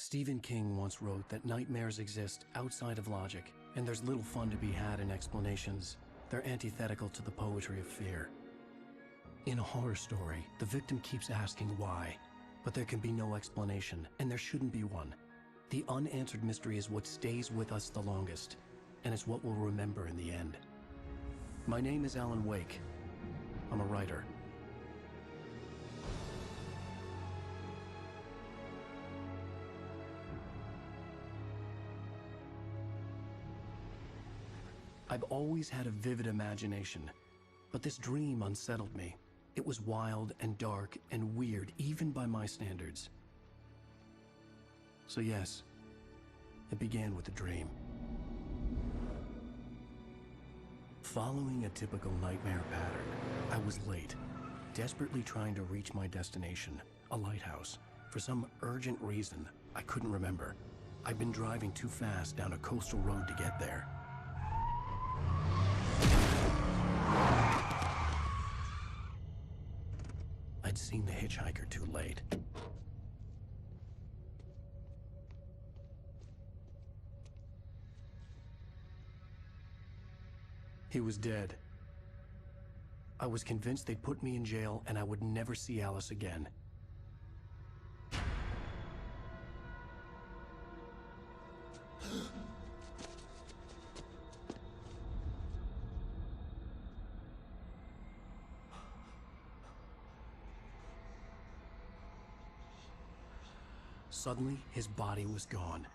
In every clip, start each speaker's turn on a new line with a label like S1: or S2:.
S1: Stephen King once wrote that nightmares exist outside of logic, and there's little fun to be had in explanations. They're antithetical to the poetry of fear. In a horror story, the victim keeps asking why, but there can be no explanation, and there shouldn't be one. The unanswered mystery is what stays with us the longest, and it's what we'll remember in the end. My name is Alan Wake. I'm a writer. I've always had a vivid imagination, but this dream unsettled me. It was wild and dark and weird, even by my standards. So yes, it began with a dream. Following a typical nightmare pattern, I was late, desperately trying to reach my destination, a lighthouse. For some urgent reason, I couldn't remember. I'd been driving too fast down a coastal road to get there. I'd seen the hitchhiker too late. He was dead. I was convinced they'd put me in jail and I would never see Alice again. Suddenly, his body was gone.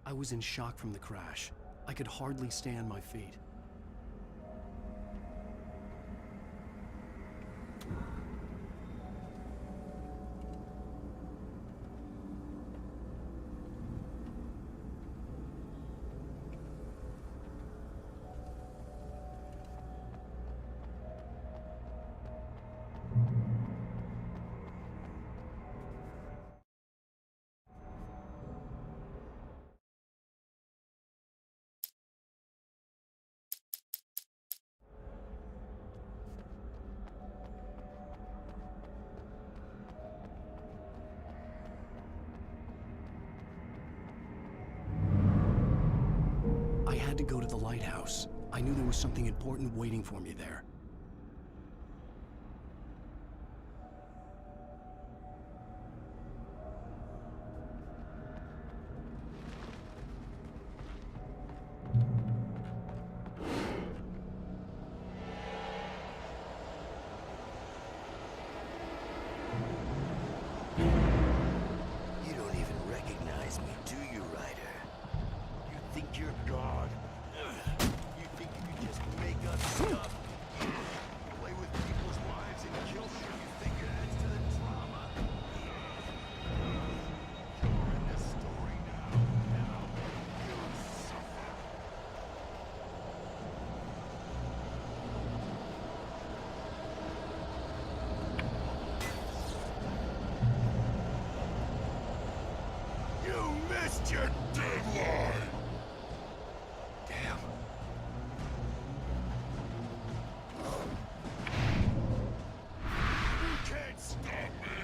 S1: I was in shock from the crash. I could hardly stay on my feet. I had to go to the lighthouse. I knew there was something important waiting for me there.
S2: You don't even recognize me, do you, Ryder? You think you're God? You think you can just make up stuff? Play with people's lives and kill them? You think it adds to the drama? You're in this story now, and I'll make you suffer. You missed your deadline! Damn. You can't stop me!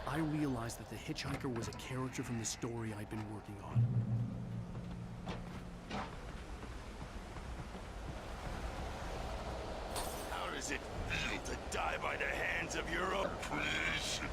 S1: I realized that the hitchhiker was a character from the story I'd been working on.
S2: How does it feel to die by the hands of your oppressor?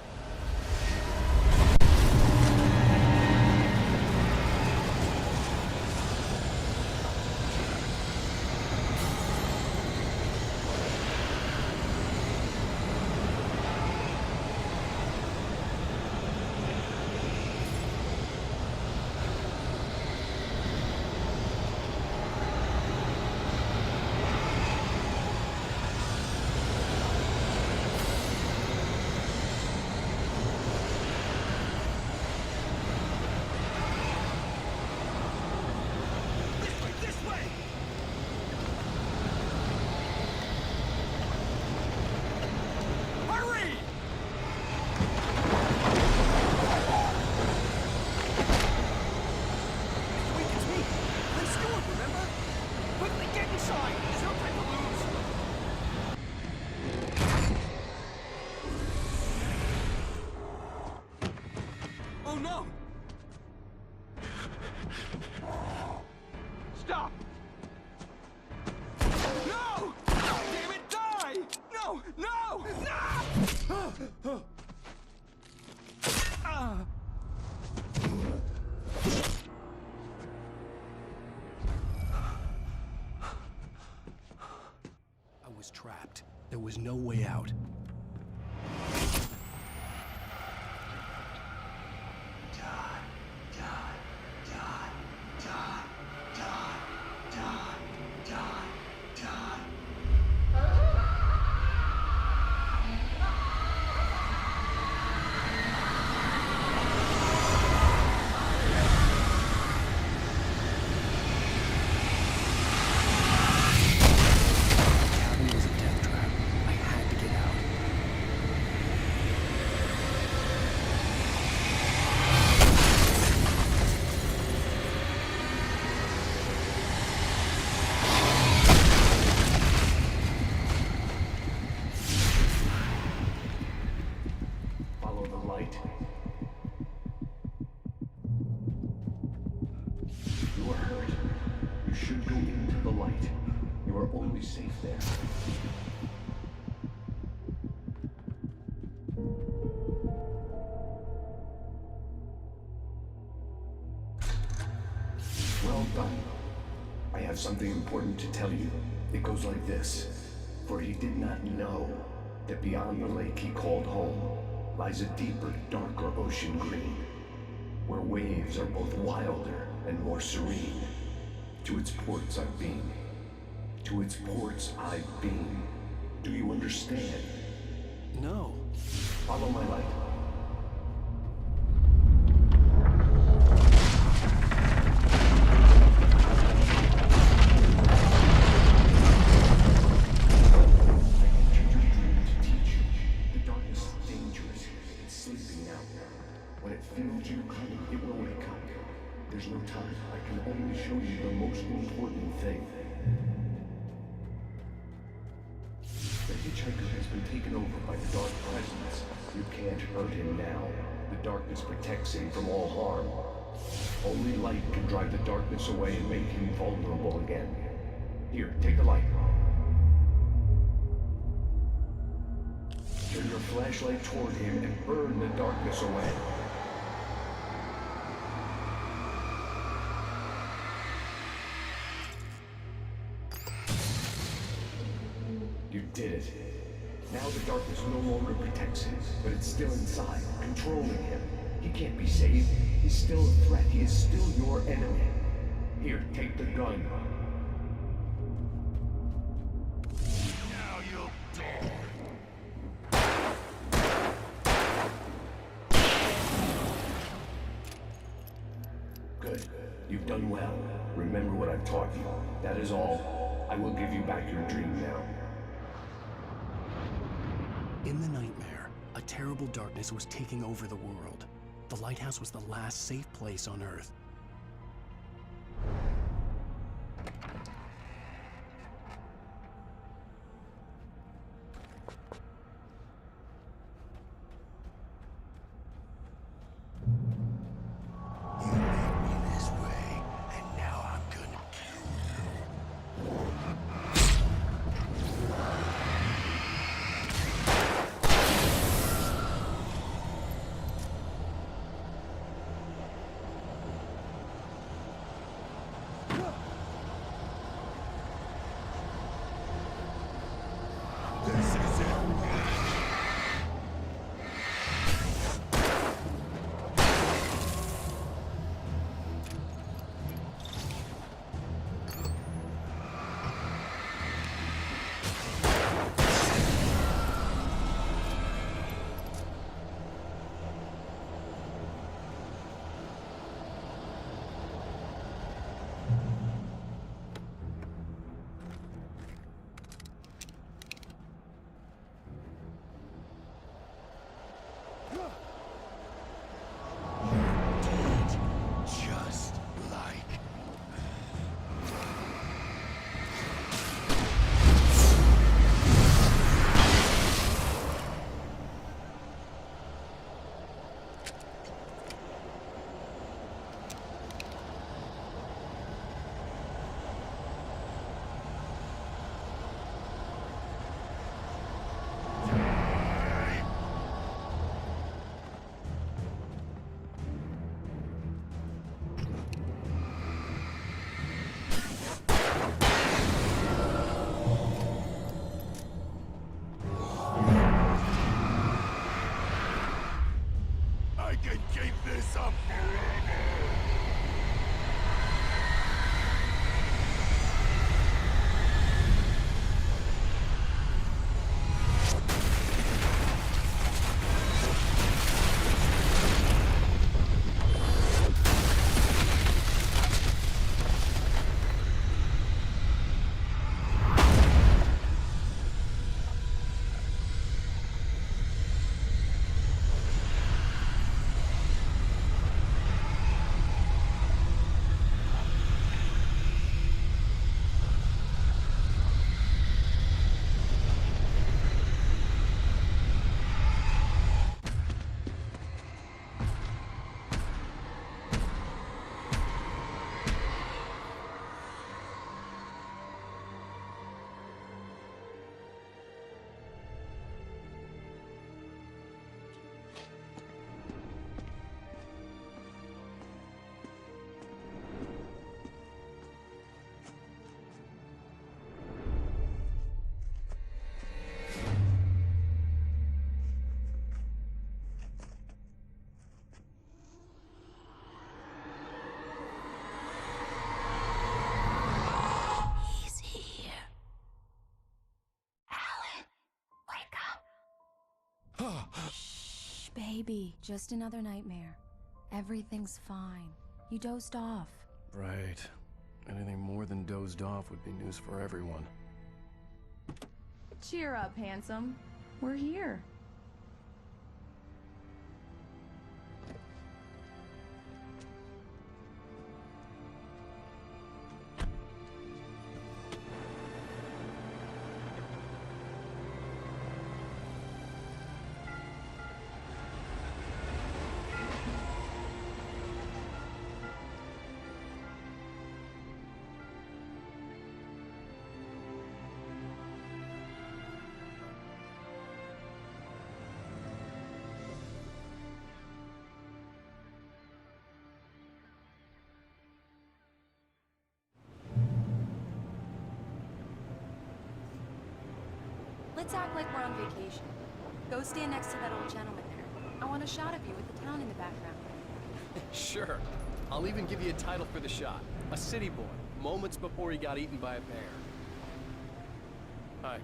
S3: outside! There's no time to lose! Oh no! Stop! No! Damn it, die! No! No! No!
S1: I was trapped. There was no way out.
S4: Safe there. Well done. I have something important to tell you. It goes like this. For he did not know that beyond the lake he called home lies a deeper, darker ocean green, where waves are both wilder and more serene. To its ports I've been. To its ports I've been. Do you understand?
S1: No.
S4: Follow my light. I entered your dream to teach you. The darkness is dangerous. It's sleeping now. When it feels you coming, it will wake up. There's no time. I can only show you the most important thing. The hitchhiker has been taken over by the dark presence. You can't hurt him now. The darkness protects him from all harm. Only light can drive the darkness away and make him vulnerable again. Here, take the light. Turn your flashlight toward him and burn the darkness away. You did it. Now the darkness no longer protects him, but it's still inside, controlling him. He can't be saved. He's still a threat. He is still your enemy. Here, take the gun.
S2: Now you'll die.
S4: Good. You've done well. Remember what I've taught you. That is all. I will give you back your dream now.
S1: In the nightmare, a terrible darkness was taking over the world. The lighthouse was the last safe place on Earth.
S2: You made me this way, and now I'm gonna kill you. This is it.
S5: baby. Just another nightmare. Everything's fine. You dozed off.
S1: Right. Anything more than dozed off would be news for everyone.
S5: Cheer up, handsome. We're here. Let's act like we're on vacation. Go stand next to that old gentleman there. I want a shot of you with the town in the background.
S6: Sure. I'll even give you a title for the shot. A city boy, moments before he got eaten by a bear. Hi.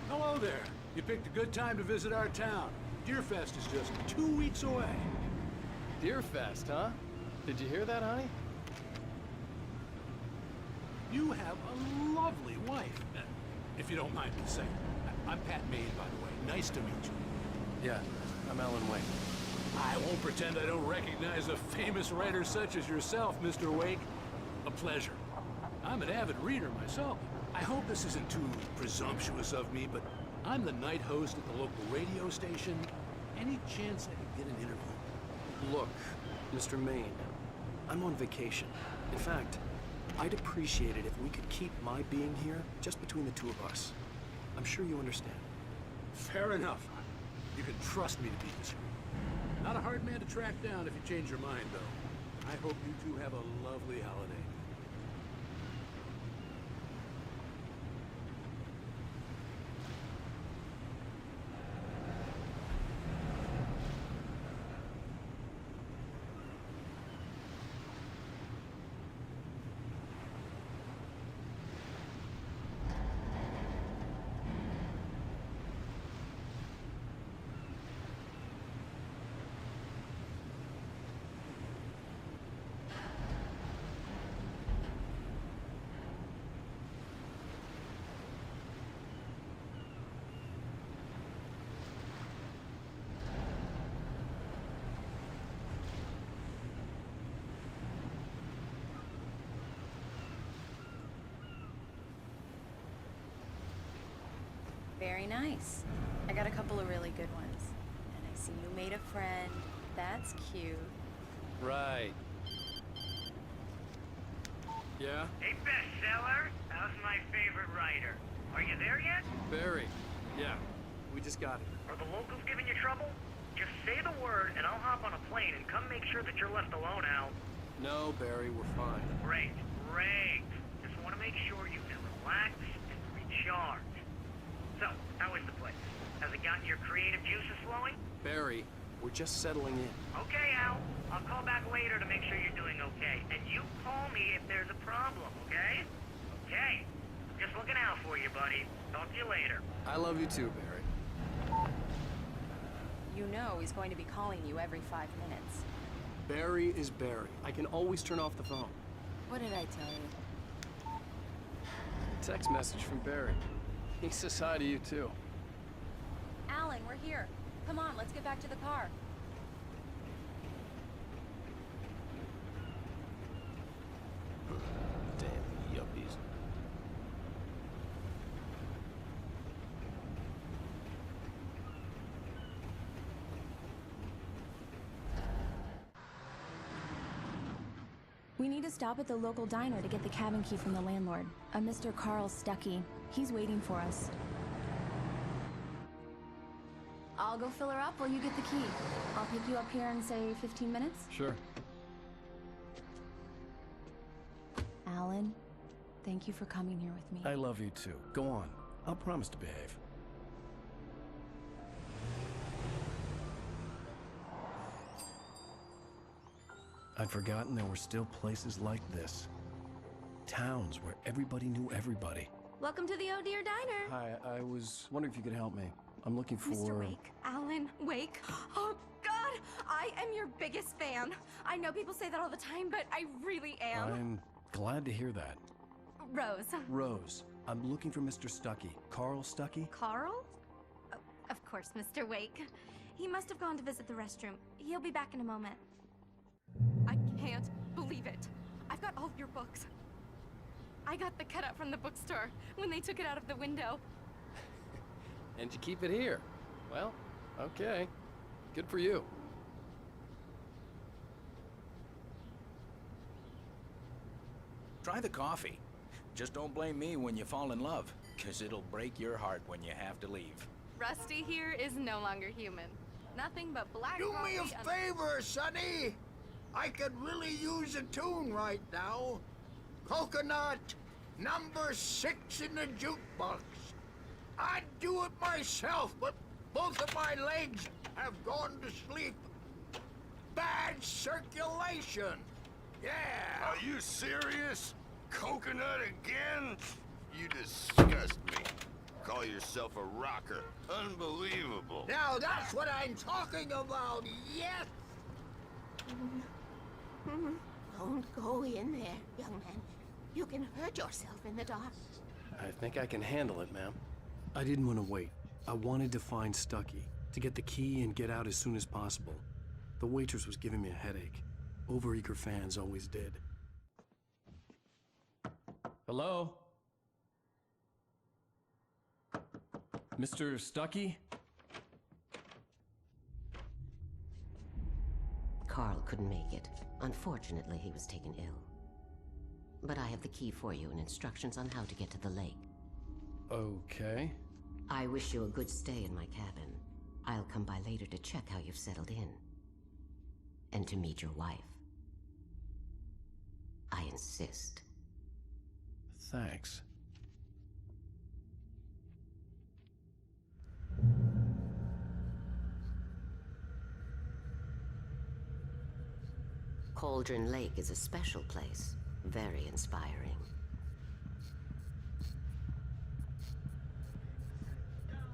S7: Hello there. You picked a good time to visit our town. Deerfest is just 2 weeks away.
S6: Deerfest, huh? Did you hear that, honey?
S7: You have a lovely wife, if you don't mind me saying. I'm Pat Maine, by the way. Nice to meet you.
S1: Yeah, I'm Alan Wake.
S7: I won't pretend I don't recognize a famous writer such as yourself, Mr. Wake. A pleasure. I'm an avid reader myself. I hope this isn't too presumptuous of me, but I'm the night host at the local radio station. Any chance I could get an interview?
S1: Look, Mr. Maine, I'm on vacation. In fact, I'd appreciate it if we could keep my being here just between the two of us. I'm sure you understand.
S7: Fair enough. You can trust me to be discreet. Not a hard man to track down if you change your mind, though. I hope you two have a lovely holiday.
S5: Very nice. I got a couple of really good ones. And I see you made a friend. That's cute.
S6: Right. Yeah?
S8: Hey, bestseller. How's my favorite writer? Are you there yet?
S6: Barry. Yeah. We just got it.
S8: Are the locals giving you trouble? Just say the word, and I'll hop on a plane and come make sure that you're left alone, Al.
S6: No, Barry, we're fine.
S8: Great, great. Just want to make sure you can relax and recharge. So, how is the place? Has it gotten your creative juices flowing?
S6: Barry, we're just settling in.
S8: Okay, Al. I'll call back later to make sure you're doing okay. And you call me if there's a problem, okay? Okay. Just looking out for you, buddy. Talk to you later.
S6: I love you too, Barry.
S5: You know he's going to be calling you every 5 minutes.
S6: Barry is Barry. I can always turn off the phone.
S5: What did I tell you?
S6: Text message from Barry. He says hi to you too.
S5: Alan, we're here. Come on, let's get back to the car.
S6: Damn yuppies.
S5: We need to stop at the local diner to get the cabin key from the landlord, a Mr. Carl Stuckey. He's waiting for us. I'll go fill her up while you get the key. I'll pick you up here in, say, 15 minutes?
S6: Sure.
S5: Alan, thank you for coming here with me.
S1: I love you too. Go on. I'll promise to behave. I'd forgotten there were still places like this. Towns where everybody knew everybody.
S5: Welcome to the Oh Dear Diner.
S1: Hi, I was wondering if you could help me. I'm looking for...
S5: Mr. Wake, Alan Wake. Oh, God, I am your biggest fan. I know people say that all the time, but I really am.
S1: I'm glad to hear that.
S5: Rose.
S1: Rose, I'm looking for Mr. Stuckey. Carl Stuckey?
S5: Carl? Oh, of course, Mr. Wake. He must have gone to visit the restroom. He'll be back in a moment. I can't believe it. I've got all of your books. I got the cutout from the bookstore when they took it out of the window.
S6: And you keep it here. Well, okay. Good for you.
S9: Try the coffee. Just don't blame me when you fall in love, 'cause it'll break your heart when you have to leave.
S5: Rusty here is no longer human. Nothing but black
S10: Do me a
S5: coffee and-
S10: favor, Sonny. I could really use a tune right now. Coconut, number 6 in the jukebox. I'd do it myself, but both of my legs have gone to sleep. Bad circulation. Yeah.
S2: Are you serious? Coconut again? You disgust me. Call yourself a rocker. Unbelievable.
S10: Now that's what I'm talking about, yes!
S11: Don't go in there, young man. You can hurt yourself in the dark.
S1: I think I can handle it, ma'am. I didn't want to wait. I wanted to find Stuckey, to get the key and get out as soon as possible. The waitress was giving me a headache. Overeager fans always did. Hello? Mr. Stuckey?
S11: Carl couldn't make it. Unfortunately, he was taken ill. But I have the key for you and instructions on how to get to the lake.
S1: Okay.
S11: I wish you a good stay in my cabin. I'll come by later to check how you've settled in. And to meet your wife. I insist.
S1: Thanks.
S11: Cauldron Lake is a special place. Very inspiring.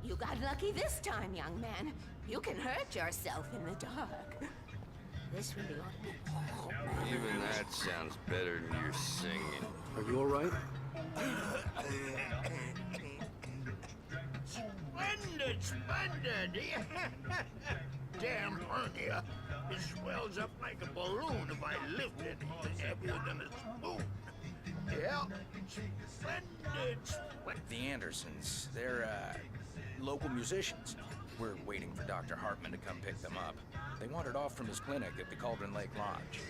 S11: You got lucky this time, young man. You can hurt yourself in the dark. This really ought to be...
S2: Even that sounds better than your singing.
S1: Are you all right?
S10: Splendid, splendid! Damn hernia. It swells up like a balloon if I lift anything heavier than a spoon. Yeah, splendid.
S9: The Andersons, they're, local musicians. We're waiting for Dr. Hartman to come pick them up. They wandered off from his clinic at the Cauldron Lake Lodge.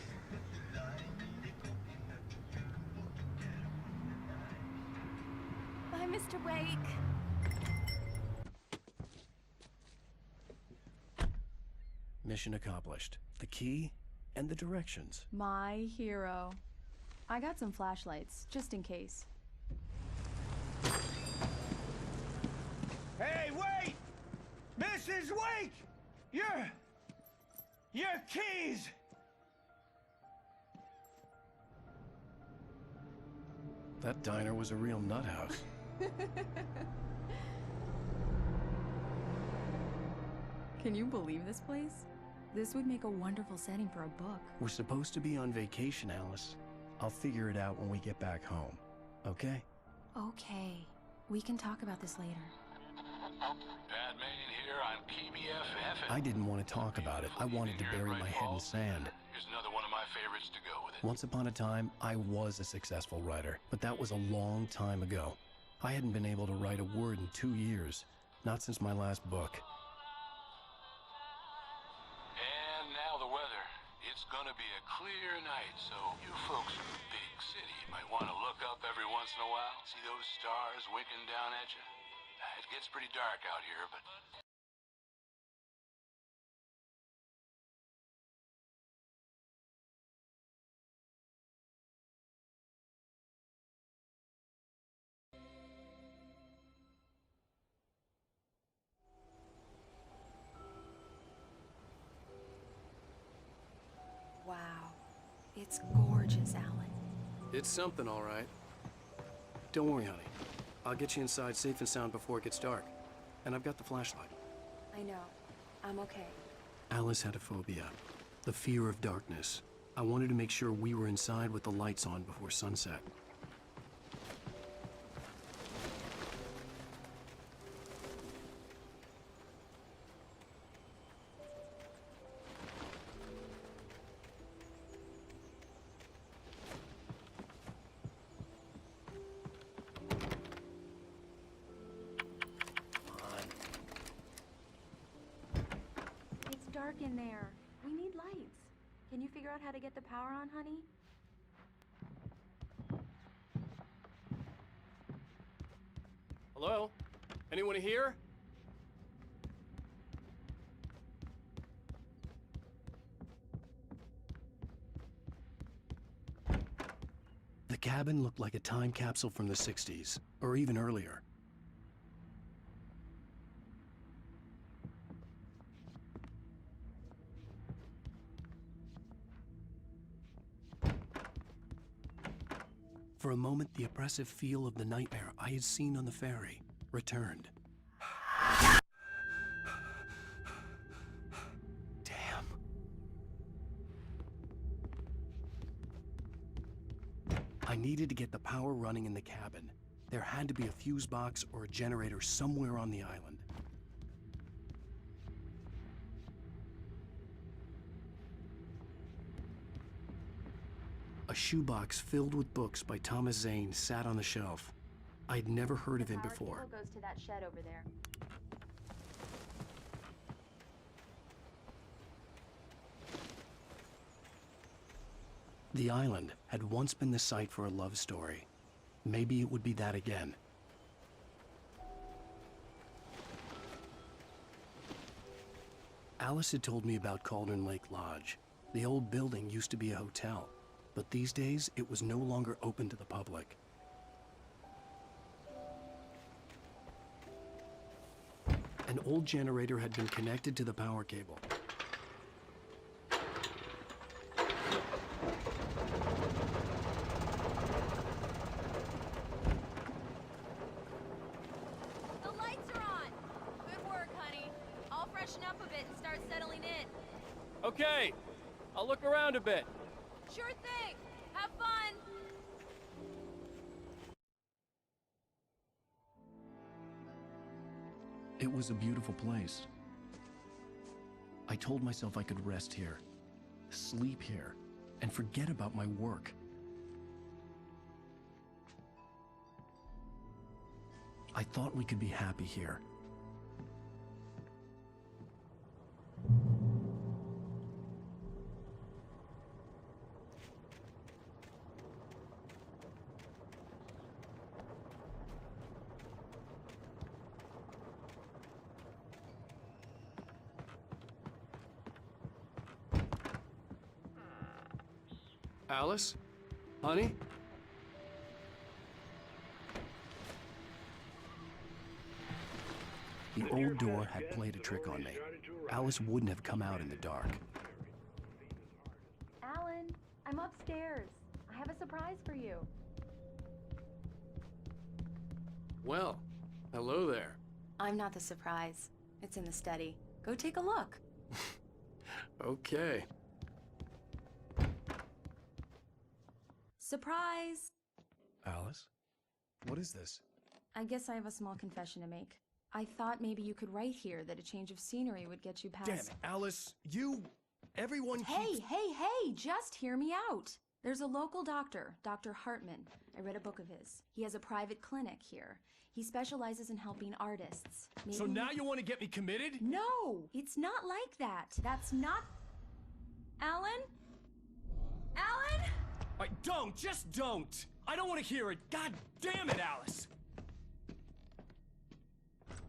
S5: Bye, Mr. Wake.
S1: Mission accomplished. The key and the directions.
S12: My hero. I got some flashlights, just in case.
S3: Hey, wait! Mrs. Wake! Your keys!
S1: That diner was a real nut house.
S12: Can you believe this place? This would make a wonderful setting for a book.
S1: We're supposed to be on vacation, Alice. I'll figure it out when we get back home. Okay?
S12: Okay. We can talk about this later.
S7: Bad man here on PBFF.
S1: I didn't want to talk about it. I wanted to bury my head in sand.
S7: Here's another one of my favorites to go with it.
S1: Once upon a time, I was a successful writer, but that was a long time ago. I hadn't been able to write a word in 2 years. Not since my last book.
S7: And now the weather. It's gonna be a clear night, so you folks in the big city might want to look up every once in a while. See those stars winking down at you? It gets pretty dark out here, but...
S5: Wow. It's gorgeous, Alan.
S1: It's something, all right. Don't worry, honey. I'll get you inside safe and sound before it gets dark. and I've got the flashlight.
S12: I know. I'm okay.
S1: Alice had a phobia, the fear of darkness. I wanted to make sure we were inside with the lights on before sunset.
S12: It's dark in there. We need lights. Can you figure out how to get the power on, honey?
S6: Hello? Anyone here?
S1: The cabin looked like a time capsule from the 60s, or even earlier. For a moment, the oppressive feel of the nightmare I had seen on the ferry returned. Damn. I needed to get the power running in the cabin. There had to be a fuse box or a generator somewhere on the island. A shoebox filled with books by Thomas Zane sat on the shelf. I'd never heard of him before.
S12: The power cable goes to that shed over there.
S1: The island had once been the site for a love story. Maybe it would be that again. Alice had told me about Cauldron Lake Lodge. The old building used to be a hotel, but these days it was no longer open to the public. An old generator had been connected to the power cable.
S12: The lights are on! Good work, honey. I'll freshen up a bit and start settling in.
S6: Okay, I'll look around a bit.
S12: Sure thing! Have fun!
S1: It was a beautiful place. I told myself I could rest here, sleep here, and forget about my work. I thought we could be happy here.
S6: Alice? Honey?
S1: The old door had played a trick on me. Alice wouldn't have come out in the dark.
S12: Alan, I'm upstairs. I have a surprise for you.
S6: Well, hello there.
S12: I'm not the surprise. It's in the study. Go take a look.
S6: Okay.
S12: Surprise!
S1: Alice? What is this?
S12: I guess I have a small confession to make. I thought maybe you could write here that a change of scenery would get you past—
S1: Damn it, Alice! Everyone
S12: Hey,
S1: keeps—
S12: hey! Just hear me out! There's a local doctor, Dr. Hartman. I read a book of his. He has a private clinic here. He specializes in helping artists. Maybe—
S1: So now you want to get me committed?
S12: No! It's not like that. That's not— Alan? Alan?
S1: Just don't! I don't want to hear it! God damn it, Alice!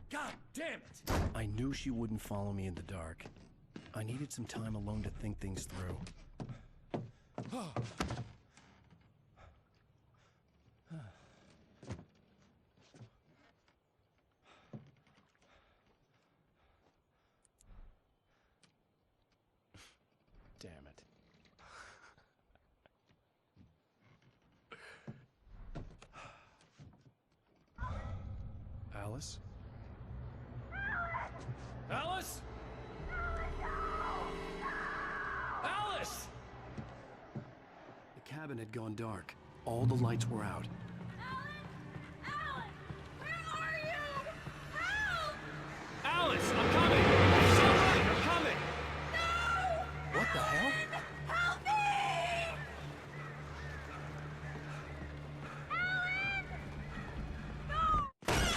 S1: God damn it! I knew she wouldn't follow me in the dark. I needed some time alone to think things through. Damn it. Alice?
S6: Alice? Alice! The cabin had gone dark. All the lights were out. Alice, I'm coming! Somebody, I'm coming! No! What the hell?
S11: Help me!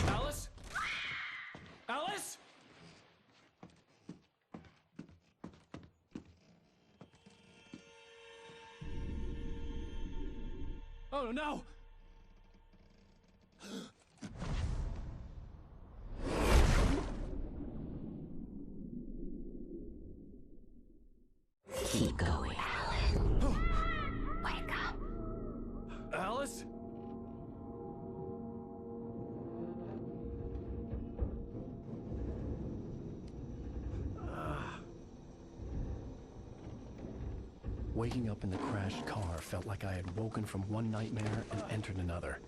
S6: Alice? Alice? Oh no!
S11: Keep going, Alan. Wake up.
S6: Alice?
S1: Waking up in the crashed car felt like I had woken from one nightmare and entered another.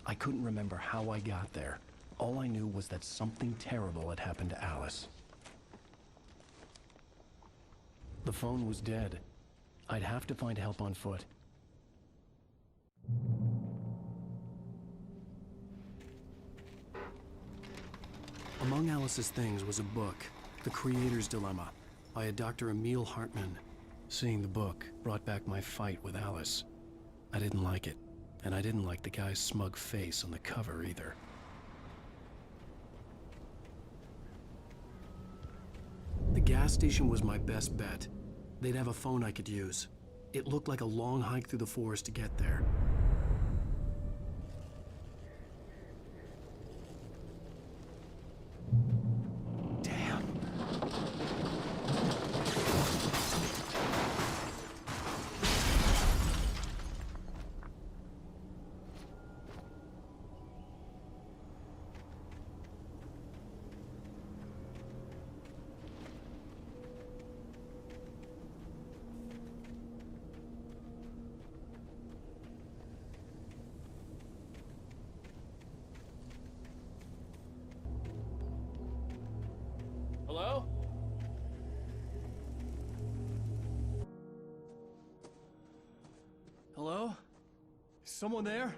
S1: I couldn't remember how I got there. All I knew was that something terrible had happened to Alice. The phone was dead. I'd have to find help on foot. Among Alice's things was a book, The Creator's Dilemma, by a Dr. Emil Hartmann. Seeing the book brought back my fight with Alice. I didn't like it, and I didn't like the guy's smug face on the cover either. The gas station was my best bet. They'd have a phone I could use. It looked like a long hike through the forest to get there. Damn.
S6: Hello? Hello? Is someone there?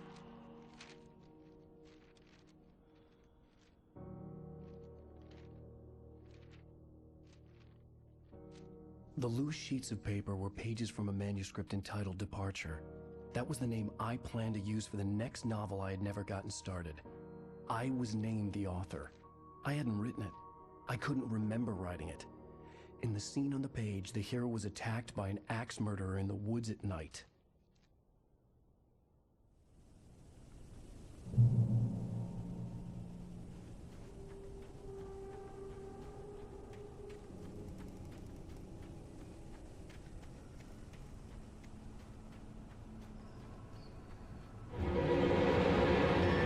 S1: The loose sheets of paper were pages from a manuscript entitled Departure. That was the name I planned to use for the next novel I had never gotten started. I was named the author. I hadn't written it. I couldn't remember writing it. In the scene on the page, the hero was attacked by an axe murderer in the woods at night.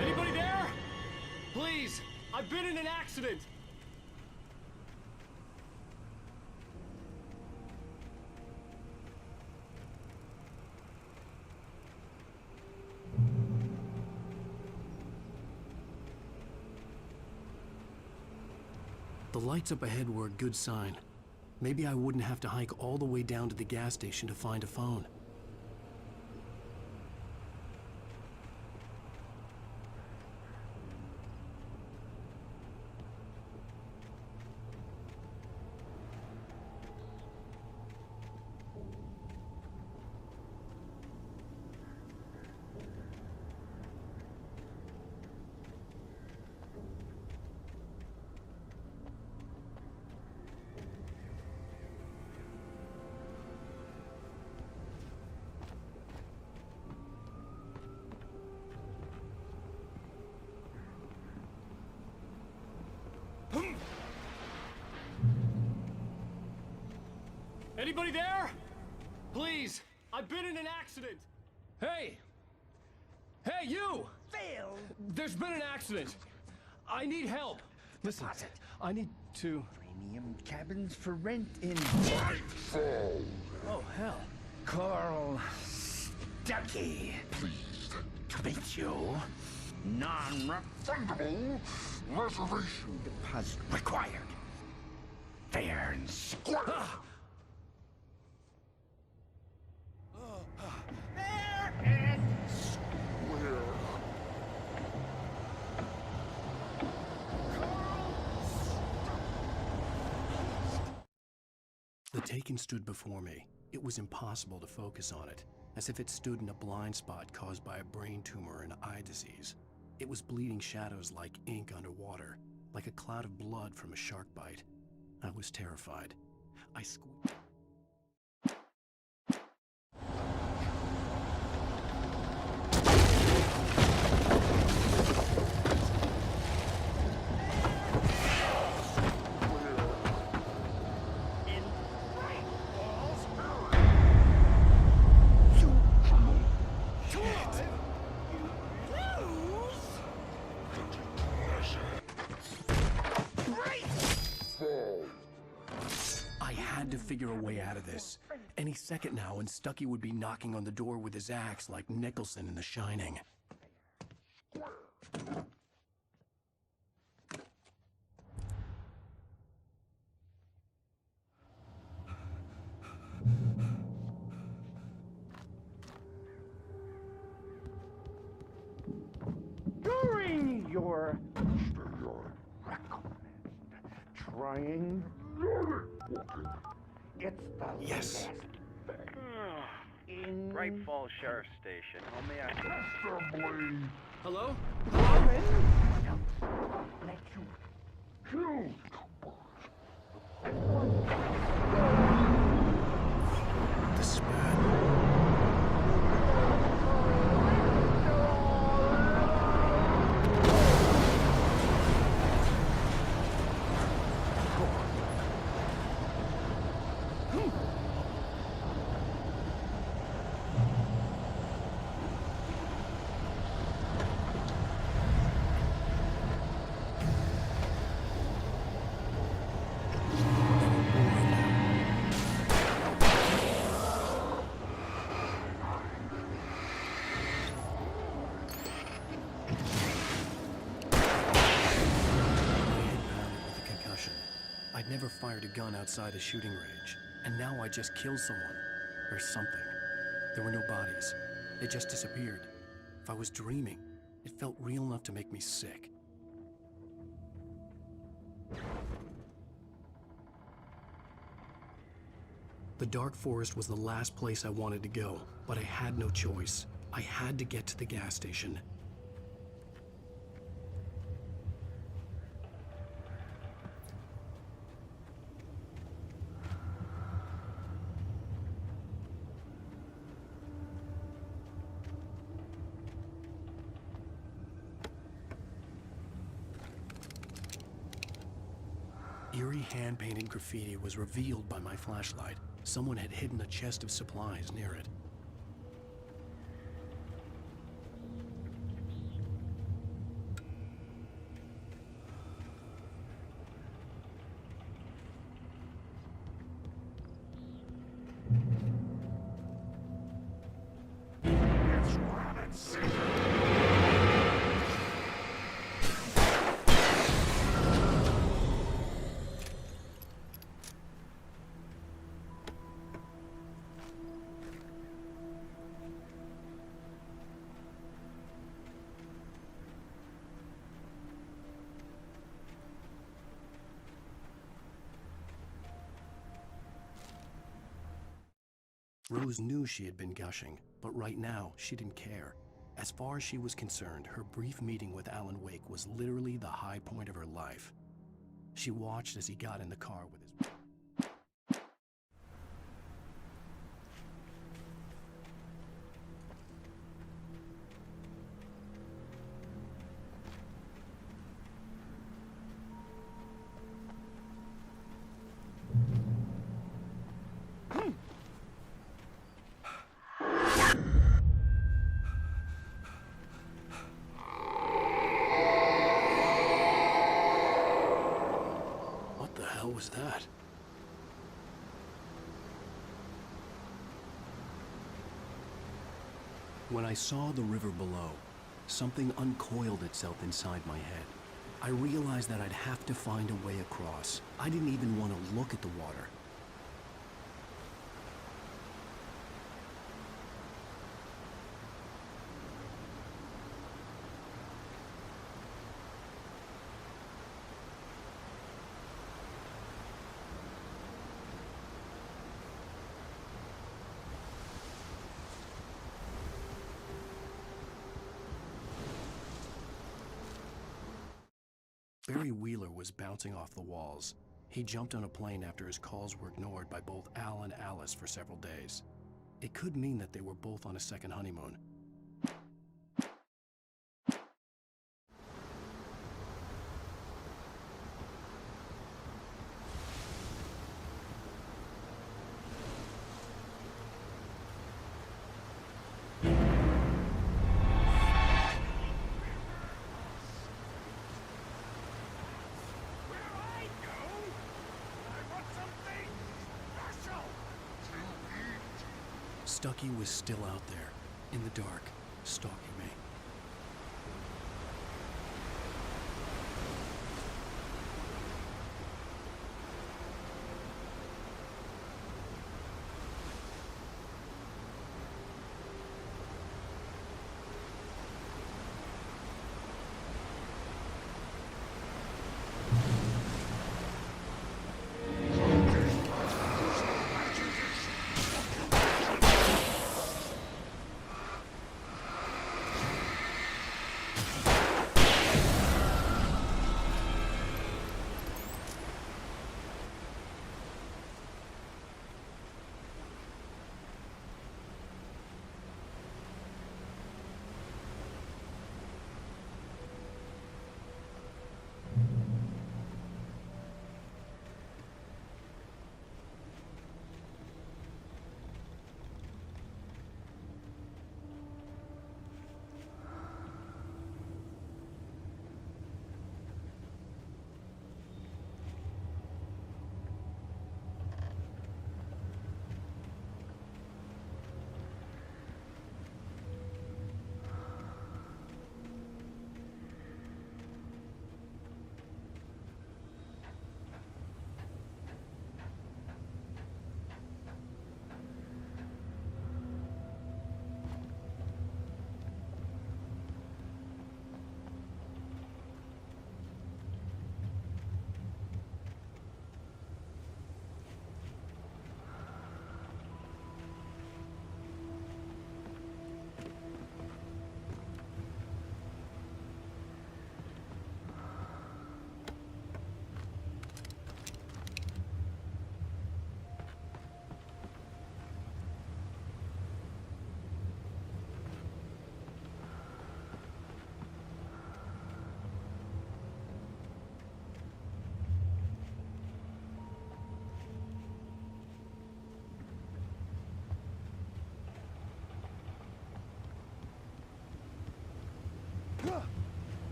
S6: Anybody there? Please, I've been in an accident.
S1: The lights up ahead were a good sign. Maybe I wouldn't have to hike all the way down to the gas station to find a phone.
S6: Anybody there? Please, I've been in an accident. Hey! Hey, you!
S3: Phil!
S6: There's been an accident. I need help. Listen, I need to...
S3: Premium cabins for rent in Nightfall.
S6: Oh, hell.
S3: Carl Stuckey. Please. Commit you. Non-refundable Reservation deposit required. Fair and square. Fair and square.
S1: The Taken stood before me. It was impossible to focus on it, as if it stood in a blind spot caused by a brain tumor and eye disease. It was bleeding shadows like ink underwater, like a cloud of blood from a shark bite. I was terrified. I squeaked. To figure a way out of this. Any second now, and Stucky would be knocking on the door with his axe like Nicholson in The Shining.
S3: During your recommend trying it's the
S1: yes.
S3: last thing in
S13: Great Falls Sheriff Station. How may I?
S6: Hello?
S3: Let you kill.
S1: This is bad. I'd never fired a gun outside a shooting range, and now I just killed someone. Or something. There were no bodies. They just disappeared. If I was dreaming, it felt real enough to make me sick. The dark forest was the last place I wanted to go, but I had no choice. I had to get to the gas station. Eerie hand-painted graffiti was revealed by my flashlight. Someone had hidden a chest of supplies near it. Rose knew she had been gushing, but right now, she didn't care. As far as she was concerned, her brief meeting with Alan Wake was literally the high point of her life. She watched as he got in the car with his... was that? When I saw the river below, something uncoiled itself inside my head. I realized that I'd have to find a way across. I didn't even want to look at the water. Barry Wheeler was bouncing off the walls. He jumped on a plane after his calls were ignored by both Al and Alice for several days. It could mean that they were both on a second honeymoon. Stucky was still out there, in the dark, stalking me.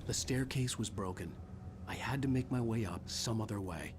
S1: The staircase was broken. I had to make my way up some other way.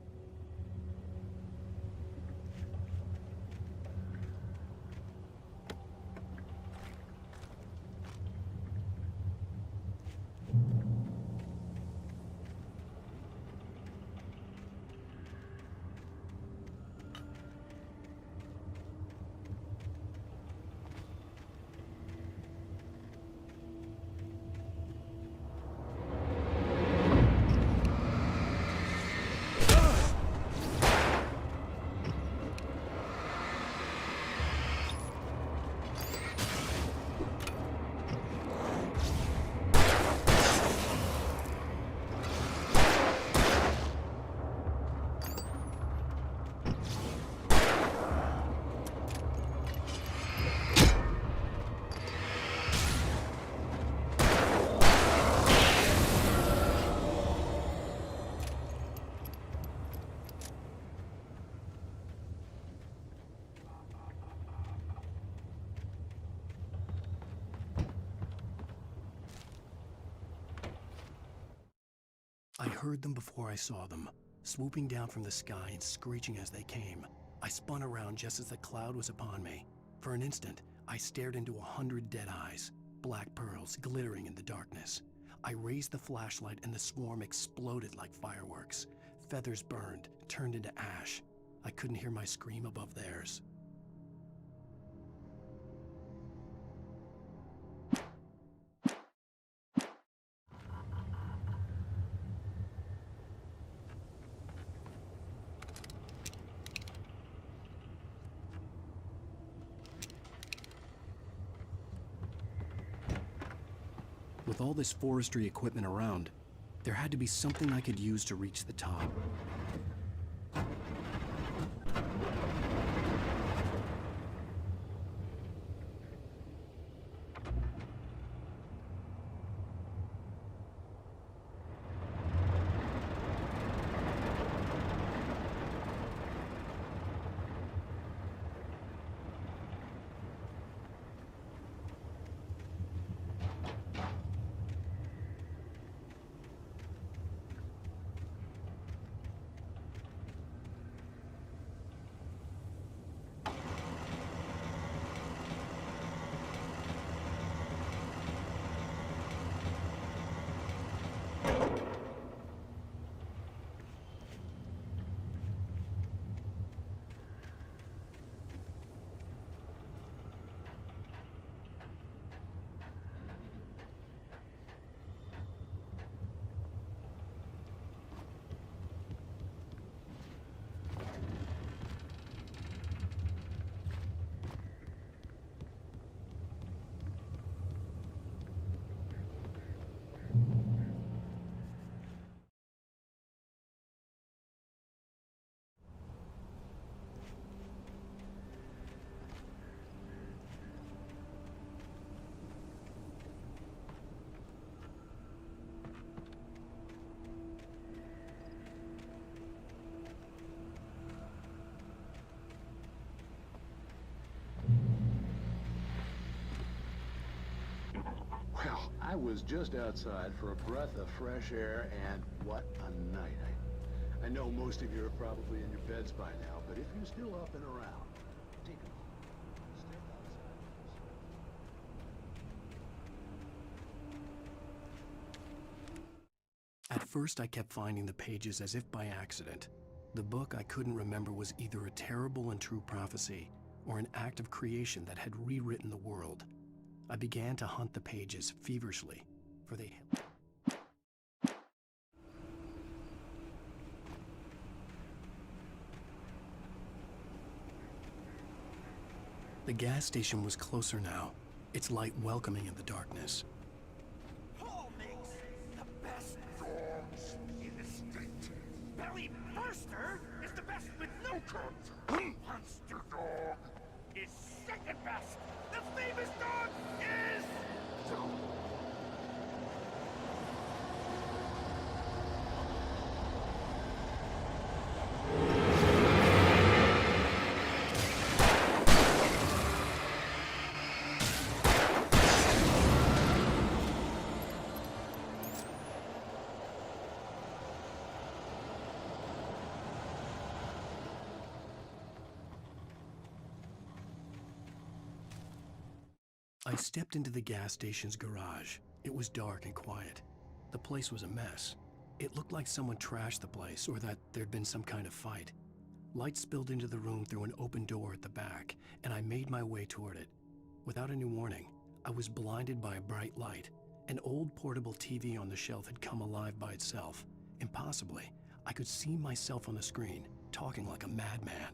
S1: I heard them before I saw them, swooping down from the sky and screeching as they came. I spun around just as the cloud was upon me. For an instant, I stared into 100 dead eyes, black pearls glittering in the darkness. I raised the flashlight and the swarm exploded like fireworks. Feathers burned, turned into ash. I couldn't hear my scream above theirs. With all this forestry equipment around, there had to be something I could use to reach the top.
S14: Well, I was just outside for a breath of fresh air, and what a night. I know most of you are probably in your beds by now, but if you're still up and around, take a moment. Step outside.
S1: At first, I kept finding the pages as if by accident. The book I couldn't remember was either a terrible and true prophecy or an act of creation that had rewritten the world. I began to hunt the pages feverishly, for they The gas station was closer now, its light welcoming in the darkness.
S10: Paul makes the best dogs in the state. Belly Burster is the best with no content. Monster Dog is second best. The famous dog is...
S1: I stepped into the gas station's garage. It was dark and quiet. The place was a mess. It looked like someone trashed the place or that there'd been some kind of fight. Light spilled into the room through an open door at the back, and I made my way toward it. Without any warning, I was blinded by a bright light. An old portable TV on the shelf had come alive by itself. Impossibly, I could see myself on the screen, talking like a madman.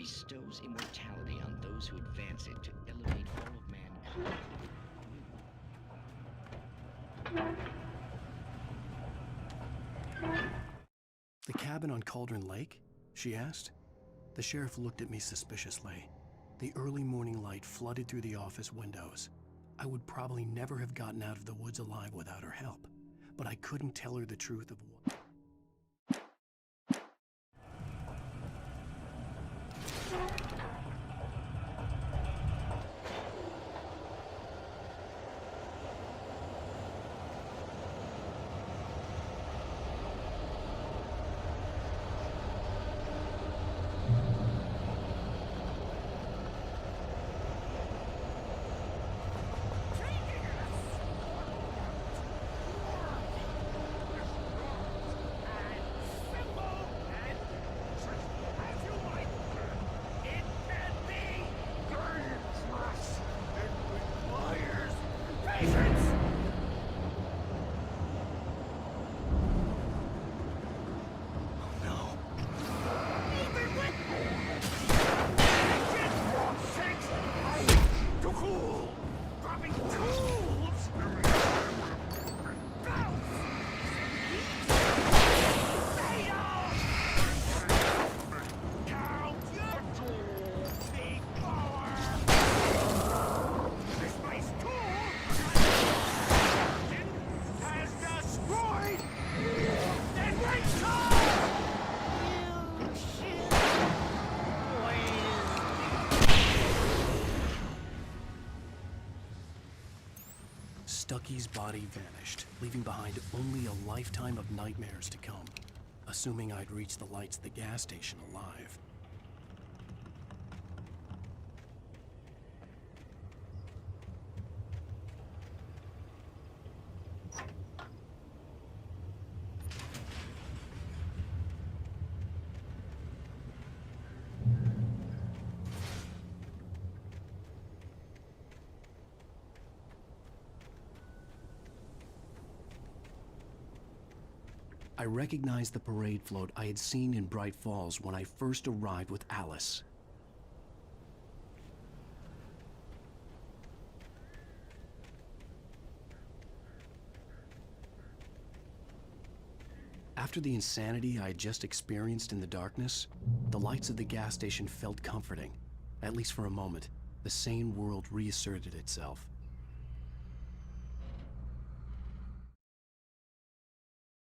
S15: bestows immortality on those who advance it to elevate all of mankind.
S1: The cabin on Cauldron Lake? She asked. The sheriff looked at me suspiciously. The early morning light flooded through the office windows. I would probably never have gotten out of the woods alive without her help, but I couldn't tell her the truth of what... Stucky's body vanished, leaving behind only a lifetime of nightmares to come, assuming I'd reach the lights at the gas station alive. I recognized the parade float I had seen in Bright Falls when I first arrived with Alice. After the insanity I had just experienced in the darkness, the lights of the gas station felt comforting. At least for a moment, the sane world reasserted itself.